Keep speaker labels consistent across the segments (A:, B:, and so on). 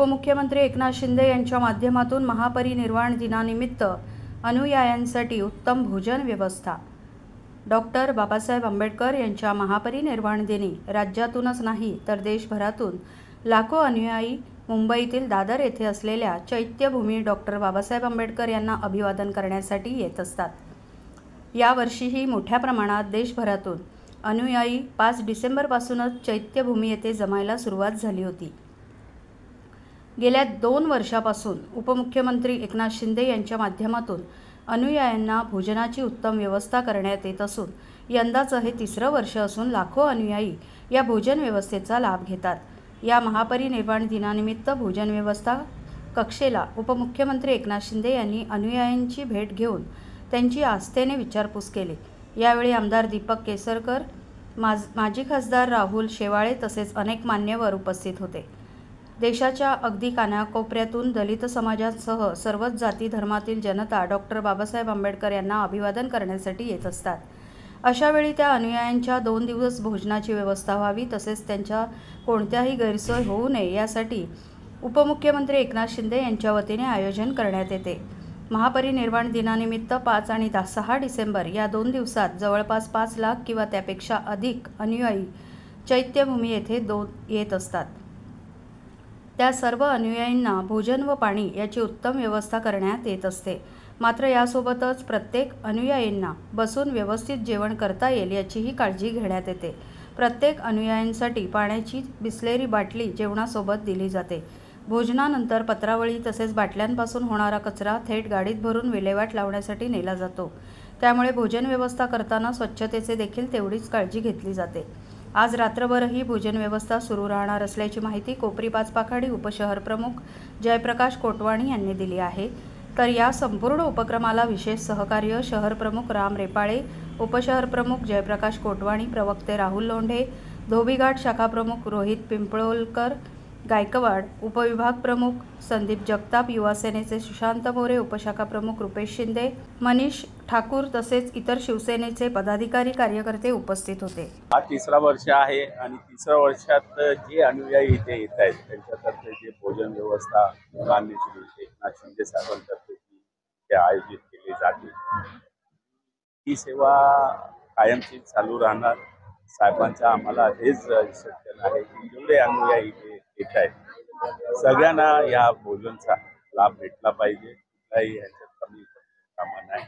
A: उपमुख्यमंत्री एकनाथ शिंदे यांच्या माध्यमातून महापरिनिर्वाण दिनानिमित्त अनुयायांसाठी उत्तम भोजन व्यवस्था। डॉक्टर बाबासाहेब आंबेडकर यांच्या महापरिनिर्वाण दिनी राज्यातूनच नाही तर देशभरातून लाखो अनुयायी मुंबईतील दादर येथे असलेल्या चैत्यभूमी डॉक्टर बाबासाहेब आंबेडकर यांना अभिवादन करण्यासाठी येत असतात। यावर्षीही मोठ्या प्रमाणात देशभरातून अनुयायी 5 डिसेंबरपासूनच चैत्यभूमी येथे जमायला सुरुवात झाली होती। गेल्या 2 वर्षापासून उपमुख्यमंत्री एकनाथ शिंदे यांच्या माध्यमातून अनुयायांना भोजनाची उत्तम व्यवस्था करण्यात येत असून यंदाचं हे 3रं वर्ष असून लाखो अनुयायी या भोजन व्यवस्थेचा लाभ घेतात। या महापरिनिर्वाण दिनानिमित्त भोजन व्यवस्था कक्षेला उपमुख्यमंत्री एकनाथ शिंदे यांनी अनुयायांची भेट घेऊन त्यांची आस्थेने विचारपूस केली। यावेळी आमदार दीपक केसरकर, माजी खासदार राहुल शेवाळे तसेच अनेक मान्यवर उपस्थित होते। देशाच्या अगदी कानाकोपऱ्यातून दलित समाजासह सर्वच जाती धर्मातील जनता डॉक्टर बाबासाहेब आंबेडकर यांना अभिवादन करण्यासाठी येत असतात। अशावेळी त्या अनुयायांच्या 2 दिवस भोजनाची व्यवस्था व्हावी तसेच त्यांच्या कोणत्याही गैरसोय होऊ नये यासाठी उपमुख्यमंत्री एकनाथ शिंदे यांच्या वतीने आयोजन करण्यात येते। महापरिनिर्वाण दिनानिमित्त 5 आणि 6 डिसेंबर या 2 दिवसात जवळपास 5 लाख किंवा त्यापेक्षा अधिक अनुयायी चैत्यभूमी येथे येत असतात। त्या सर्व अनुयायींना भोजन व पाणी याची उत्तम व्यवस्था करण्यात येत असते। मात्र यासोबतच प्रत्येक अनुयायींना बसून व्यवस्थित जेवण करता येईल याचीही काळजी घेण्यात येते। प्रत्येक अनुयायांसाठी पाण्याची बिसलेरी बाटली जेवणासोबत दिली जाते। भोजनानंतर पत्रावळी तसेच बाटल्यांपासून होणारा कचरा थेट गाडीत भरून विल्हेवाट लावण्यासाठी नेला जातो। त्यामुळे भोजन व्यवस्था करताना स्वच्छतेचे देखील तेवढीच काळजी घेतली जाते। आज रात्रभरही भोजन व्यवस्था सुरू राहणार असल्याची माहिती कोपरी पाचपाखाडी उपशहरप्रमुख जयप्रकाश कोटवाणी यांनी दिली आहे। तर या संपूर्ण उपक्रमाला विशेष सहकार्य शहरप्रमुख राम रेपाळे, उपशहरप्रमुख जयप्रकाश कोटवाणी, प्रवक्ते राहुल लोंढे, धोबीघाट शाखाप्रमुख रोहित पिंपळोलकर गायकवाड, उपविभाग प्रमुख संदीप जगताप, युवा सेनेचे सुशांत मोरे, उपशाखा प्रमुख रुपेश शिंदे, मनीष ठाकूर तसेच इतर शिवसेनेचे पदाधिकारी कार्यकर्ते उपस्थित होते।
B: हा 3रा वर्ष आहे आणि 3ऱ्या वर्षात जे अनुयायी इथे येत आहेत त्यांच्यातर्फे जे भोजन व्यवस्था माननीय श्री एकनाथ शिंदे साहेबांतर्फे ते आयोजित केली जाते ही सेवा कायमची चालू राहणार। साहेबांचा आम्हाला हेच सत्य आहे की जेवढे अनुयायी इथे येत आहेत सगळ्यांना या भोजनचा लाभ भेटला पाहिजे। कुठलाही ह्याच्यात कमी कामा नाही।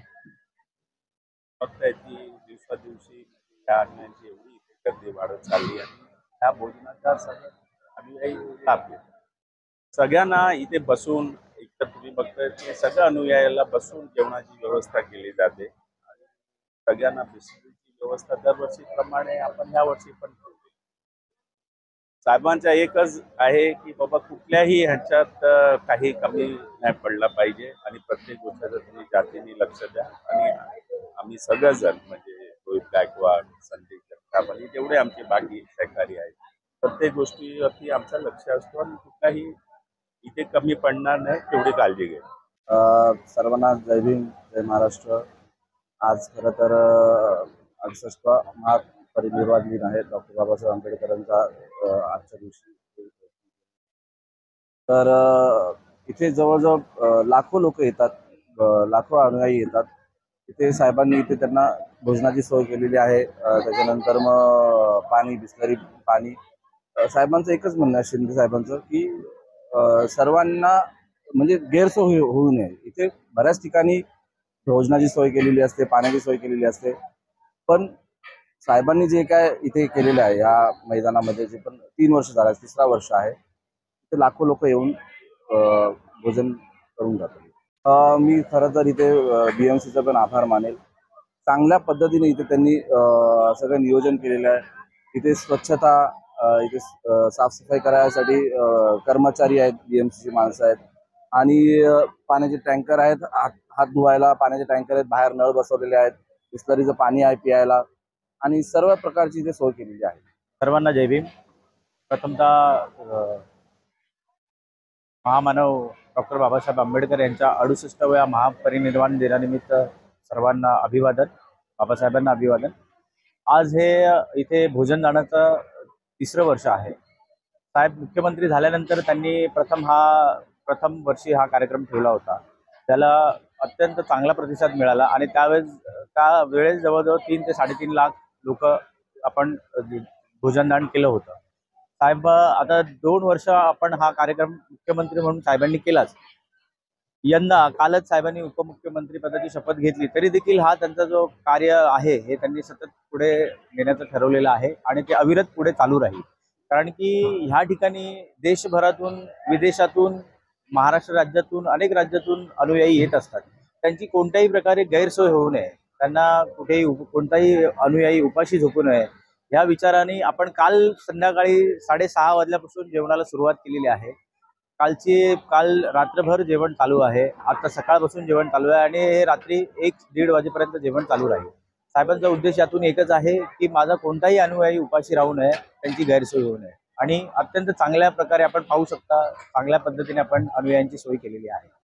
B: फक्त याची दिवसादिवशी या अन्नाची एवढी इथे गर्दी वाढत चालली आहे त्या भोजनाचा सगळं अनुयायी लाभ घेतात। सगळ्यांना इथे बसून एकतर तुम्ही बघताय की सगळ्या अनुयायाला बसून जेवणाची व्यवस्था केली जाते आणि सगळ्यांना बिस्किटची व्यवस्था दरवर्षीप्रमाणे आपण यावर्षी पण केली। साहेबांचा एकच आहे की बाबा कुठल्याही ह्याच्यात काही कमी नाही पडला पाहिजे आणि प्रत्येक गोष्टीचं तुम्ही जातीने लक्ष द्या आणि आम्ही सगळेजण म्हणजे रोहित गायकवाड, संदीप जगताप आणि जेवढे आमचे बाकी सहकारी आहेत प्रत्येक गोष्टीवरती आमचं लक्ष असतो आणि कुठलाही इथे कमी पडणार नाही तेवढी काळजी घे।
C: सर्वांना जय भीम, जय महाराष्ट्र। आज खरं तर 68वा महापरिनिर्वाण दिन आहे डॉक्टर बाबासाहेब आंबेडकरांचा आजच्या दिवशी। तर इथे जवळजवळ लाखो लोक येतात, लाखो अनुयायी येतात। इथे साहेबांनी इथे त्यांना भोजनाची सोय केलेली आहे। त्याच्यानंतर मग पाणी, बिस्लरी पाणी। साहेबांचं एकच म्हणणं आहे शिंदे साहेबांचं की सर्वांना म्हणजे गैरसोय होऊ नये। इथे बऱ्याच ठिकाणी भोजनाची सोय केलेली असते, पाण्याची सोय केलेली असते, पण साहेबांनी जे काय इथे केलेलं आहे या मैदानामध्ये जे पण 3 वर्ष झालं, 3रा वर्ष आहे, इथे लाखो लोक येऊन भोजन करून जातात। मी खरं तर इथे BMCचा पण आभार मानेल। चांगल्या पद्धतीने इथे त्यांनी सगळं नियोजन केलेलं आहे। इथे स्वच्छता, इथे साफसफाई करायसाठी कर्मचारी आहेत, BMCची माणसं आहेत आणि पाण्याचे टँकर आहेत, हात धुवायला पाण्याचे टँकर आहेत, बाहेर नळ बसवलेले आहेत, बिस्लरीचं पाणी आहे पियायला आणि सर्व प्रकारची इथे सोय केलेली आहे।
D: सर्वांना जय भीम। प्रथमतः महामानव डॉक्टर बाबासाहेब आंबेडकर यांच्या 68व्या महापरिनिर्वाण दिनानिमित्त सर्वांना अभिवादन, बाबासाहेबांना अभिवादन। आज हे इथे भोजनदानाचं 3रं वर्ष आहे। साहेब मुख्यमंत्री झाल्यानंतर त्यांनी प्रथम वर्षी हा कार्यक्रम ठेवला होता. त्याला अत्यंत चांगला प्रतिसाद मिळाला आणि त्या वेळेस जवळजवळ 3 ते 3.5 लाख लोक आपण भोजनदान केलं होतं. साहेब आता 2 वर्ष आपण हा कार्यक्रम मुख्यमंत्री म्हणून साहेबांनी केलाच. यंदा कालच साहेबांनी उपमुख्यमंत्री पदाची शपथ घेतली, तरी देखील हा त्यांचा जो कार्य आहे हे त्यांनी सतत पुढे नेण्याचं ठरवलेलं आहे आणि ते अविरत पुढे चालू राहील. कारण की ह्या ठिकाणी देशभरातून, विदेशातून, महाराष्ट्र राज्यातून, अनेक राज्यातून अनुयायी येत असतात. त्यांची कोणत्याही प्रकारे गैरसोय होऊ नये, त्यांना कोणताही अनुयायी उपाशी झोपू नये, या विचाराने आपण काल संध्याकाळी 6:30 वाजल्यापासून जेवणाला सुरुवात केलेली आहे. काल रात्रभर जेवण चालू आहे. आता सकाळपासून जेवण चालू आहे आणि हे रात्री 1-1:30 वाजेपर्यंत जेवण चालू राहील. साहेबांचा उद्देश यातून एकच आहे की माझा कोणताही अनुयायी उपाशी राहू नये, त्यांची गैरसोय होऊ नये. आणि अत्यंत चांगल्या प्रकारे आपण पाहू शकता, चांगल्या पद्धतीने आपण अनुयायांची सोय केलेली आहे.